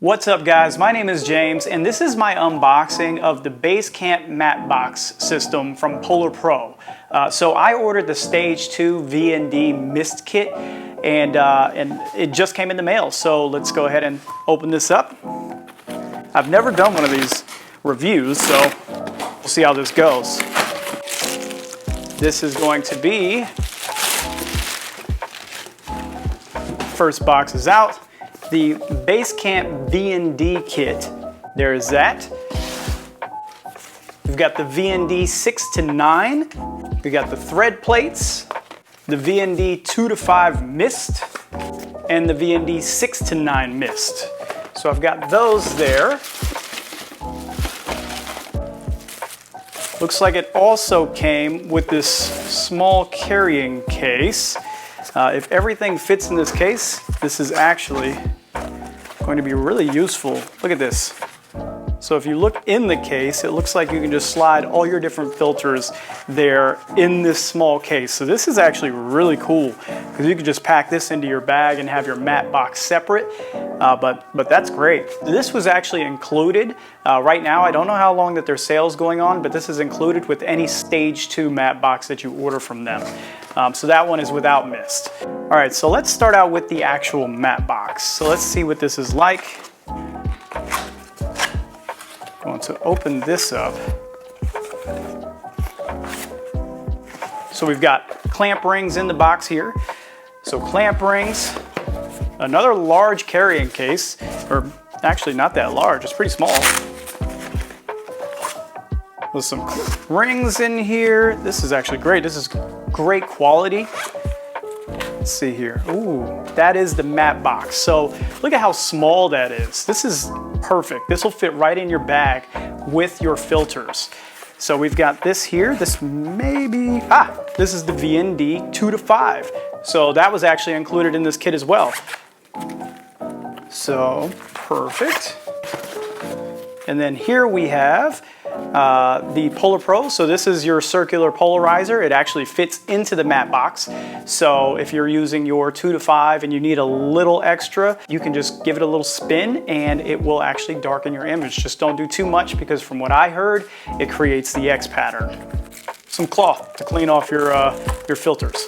What's up guys, my name is James and this is my unboxing of the BaseCamp Matte Box system from Polar Pro. So I ordered the Stage 2 VND Mist Kit and it just came in the mail. So let's go ahead and open this up. I've never done one of these reviews, so we'll see how this goes. This is going to be, first box is out. The BaseCamp VND Kit, there is that. We've got the VND 6 to 9. We got the thread plates, the VND 2 to 5 mist, and the VND 6 to 9 mist. So I've got those there. Looks like it also came with this small carrying case. If everything fits in this case, this is actually going to be really useful. Look at this. So if you look in the case, it looks like you can just slide all your different filters there in this small case. So this is actually really cool because you can just pack this into your bag and have your matte box separate. But that's great. This was actually included. Right now, I don't know how long that their sale's going on, but this is included with any Stage 2 matte box that you order from them. So that one is without mist. All right, so let's start out with the actual matte box. So let's see what this is like. Going to open this up. So we've got clamp rings in the box here. So clamp rings, another large carrying case, or actually not that large, it's pretty small. With some rings in here. This is actually great. This is great quality. Let's see here. Ooh, that is the matte box. So look at how small that is. This is perfect. This will fit right in your bag with your filters. So we've got this here. This may be, this is the VND 2 to 5. So that was actually included in this kit as well. So perfect. And then here we have the Polar Pro. So this is your circular polarizer. It actually fits into the matte box. So if you're using your 2 to 5 and you need a little extra, you can just give it a little spin and it will actually darken your image. Just don't do too much because from what I heard, it creates the X pattern. Some cloth to clean off your filters.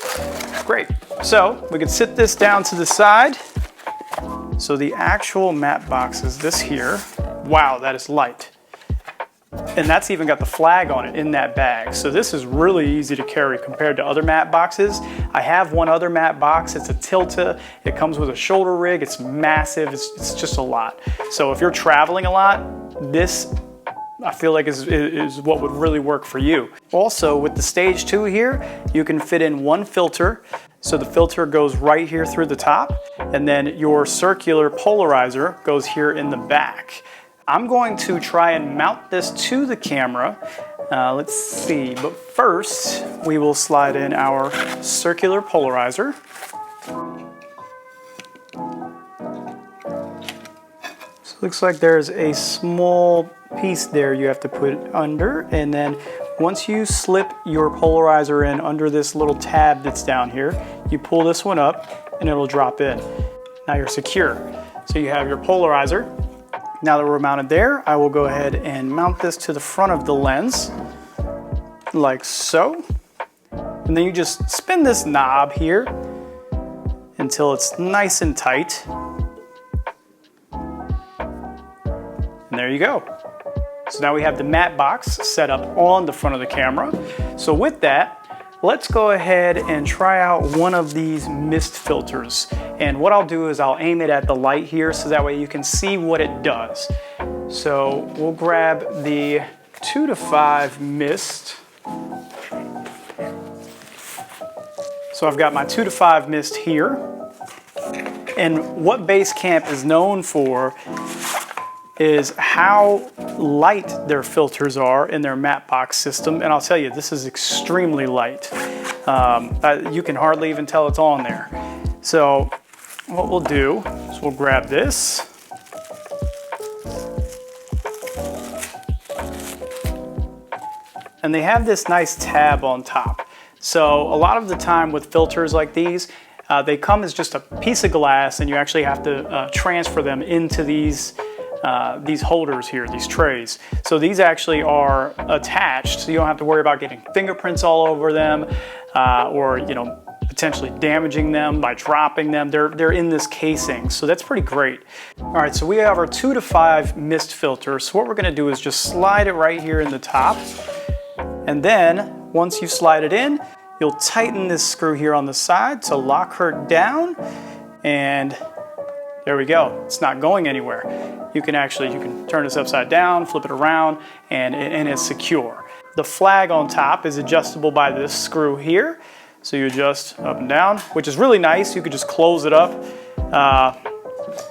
Great. So we can sit this down to the side. So the actual matte box is this here. Wow, that is light. And that's even got the flag on it in that bag. So this is really easy to carry compared to other matte boxes. I have one other matte box. It's a Tilta. It comes with a shoulder rig. It's massive. It's just a lot. So if you're traveling a lot, this I feel like is what would really work for you. Also with the Stage 2 here, you can fit in one filter. So the filter goes right here through the top, and then your circular polarizer goes here in the back. I'm going to try and mount this to the camera. Let's see, but first we will slide in our circular polarizer. So it looks like there's a small piece there you have to put it under, and then once you slip your polarizer in under this little tab that's down here, you pull this one up and it'll drop in. Now you're secure. So you have your polarizer. Now that we're mounted there, I will go ahead and mount this to the front of the lens, like so. And then you just spin this knob here until it's nice and tight. And there you go. So now we have the matte box set up on the front of the camera. So with that, let's go ahead and try out one of these mist filters. And what I'll do is I'll aim it at the light here so that way you can see what it does. So we'll grab the 2 to 5 mist. So I've got my 2 to 5 mist here. And what BaseCamp is known for is how light their filters are in their matte box system. And I'll tell you, this is extremely light. You can hardly even tell it's on there. So what we'll do is we'll grab this. And they have this nice tab on top. So a lot of the time with filters like these, they come as just a piece of glass and you actually have to transfer them into these these holders here, these trays. So these actually are attached, so you don't have to worry about getting fingerprints all over them or, you know, potentially damaging them by dropping them. They're in this casing, so that's pretty great. All right, so we have our 2 to 5 mist filter. So what we're gonna do is just slide it right here in the top. And then once you slide it in, you'll tighten this screw here on the side to lock her down. And there we go, it's not going anywhere. You can turn this upside down, flip it around, and it's secure. The flag on top is adjustable by this screw here. So you adjust up and down, which is really nice. You could just close it up,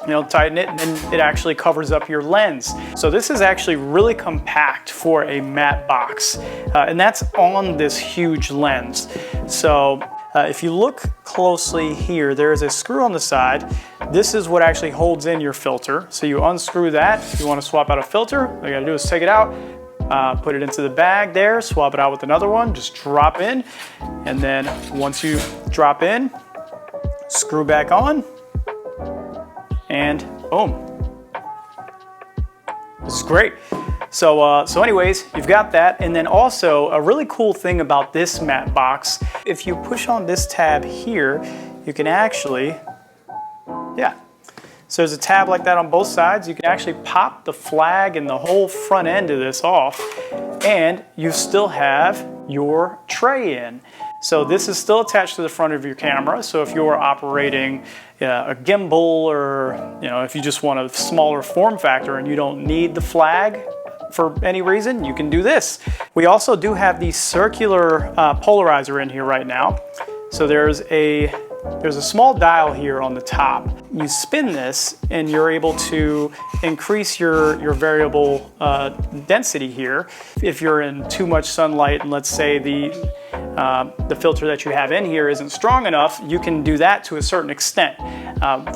you know, tighten it, and then it actually covers up your lens. So this is actually really compact for a matte box, and that's on this huge lens. So if you look closely here, there is a screw on the side. This is what actually holds in your filter. So you unscrew that. If you want to swap out a filter, all you gotta do is take it out, put it into the bag there, swap it out with another one, just drop in, and then once you drop in, screw back on, and boom. This is great. So anyways, you've got that. And then also a really cool thing about this matte box, if you push on this tab here, you can actually, so there's a tab like that on both sides. You can actually pop the flag and the whole front end of this off, and you still have your tray in. So this is still attached to the front of your camera. So if you're operating a gimbal, or you know, if you just want a smaller form factor and you don't need the flag for any reason, you can do this. We also do have the circular polarizer in here right now. So there's a small dial here on the top. You spin this and you're able to increase your variable density here. If you're in too much sunlight, and let's say the filter that you have in here isn't strong enough, you can do that to a certain extent.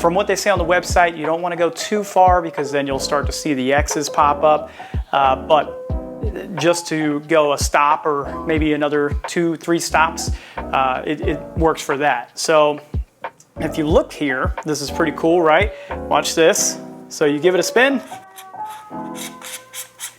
From what they say on the website, you don't want to go too far because then you'll start to see the X's pop up. But just to go a stop or maybe another 2-3 stops, it works for that. So if you look here, this is pretty cool, right? Watch this. So you give it a spin,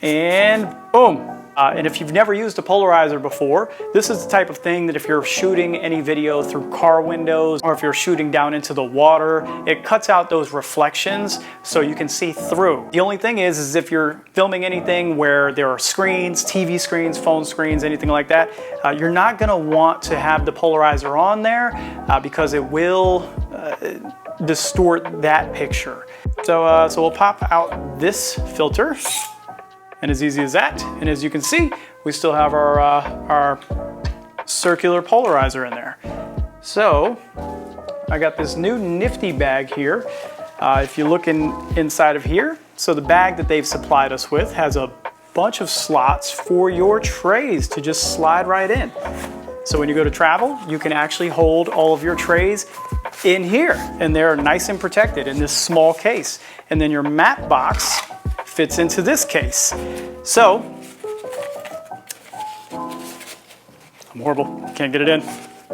and boom. And if you've never used a polarizer before, this is the type of thing that if you're shooting any video through car windows, or if you're shooting down into the water, it cuts out those reflections so you can see through. The only thing is if you're filming anything where there are screens, TV screens, phone screens, anything like that, you're not gonna want to have the polarizer on there because it will distort that picture. So we'll pop out this filter. And as easy as that, and as you can see, we still have our circular polarizer in there. So I got this new nifty bag here. If you look inside of here, so the bag that they've supplied us with has a bunch of slots for your trays to just slide right in. So when you go to travel, you can actually hold all of your trays in here, and they're nice and protected in this small case. And then your matte box fits into this case. So, I'm horrible, can't get it in.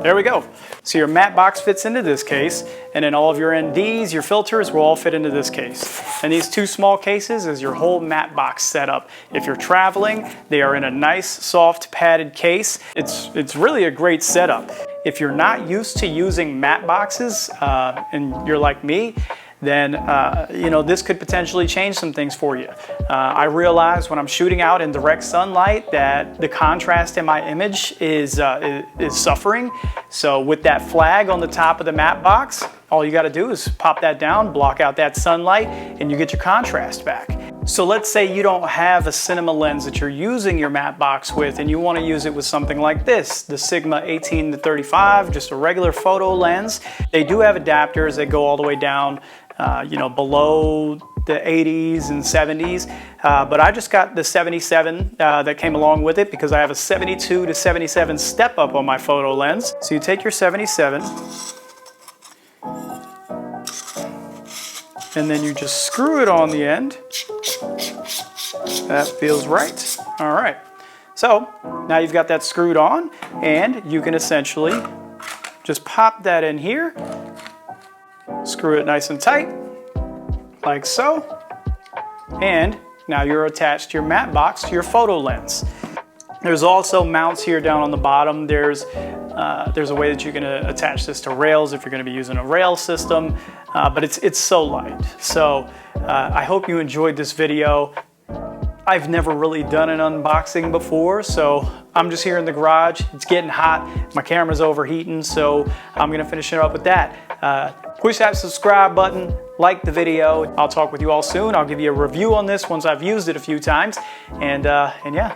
There we go. So your matte box fits into this case, and then all of your NDs, your filters will all fit into this case. And these two small cases is your whole matte box setup. If you're traveling, they are in a nice, soft, padded case. It's really a great setup. If you're not used to using matte boxes, and you're like me, then you know, this could potentially change some things for you. I realize when I'm shooting out in direct sunlight that the contrast in my image is suffering. So with that flag on the top of the matte box, all you gotta do is pop that down, block out that sunlight, and you get your contrast back. So let's say you don't have a cinema lens that you're using your matte box with, and you want to use it with something like this, the Sigma 18-35, just a regular photo lens. They do have adapters that go all the way down, you know, below the 80s and 70s, but I just got the 77 that came along with it because I have a 72-77 step up on my photo lens. So you take your 77, and then you just screw it on the end. That feels right. All right. So now you've got that screwed on, and you can essentially just pop that in here, screw it nice and tight, like so, And now you're attached your matte box to your photo lens. There's also mounts here down on the bottom. There's a way that you can attach this to rails if you're going to be using a rail system, but it's so light. So I hope you enjoyed this video. I've never really done an unboxing before, so I'm just here in the garage. It's getting hot. My camera's overheating, so I'm going to finish it up with that. Push that subscribe button, like the video. I'll talk with you all soon. I'll give you a review on this once I've used it a few times, and yeah.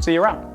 See you around.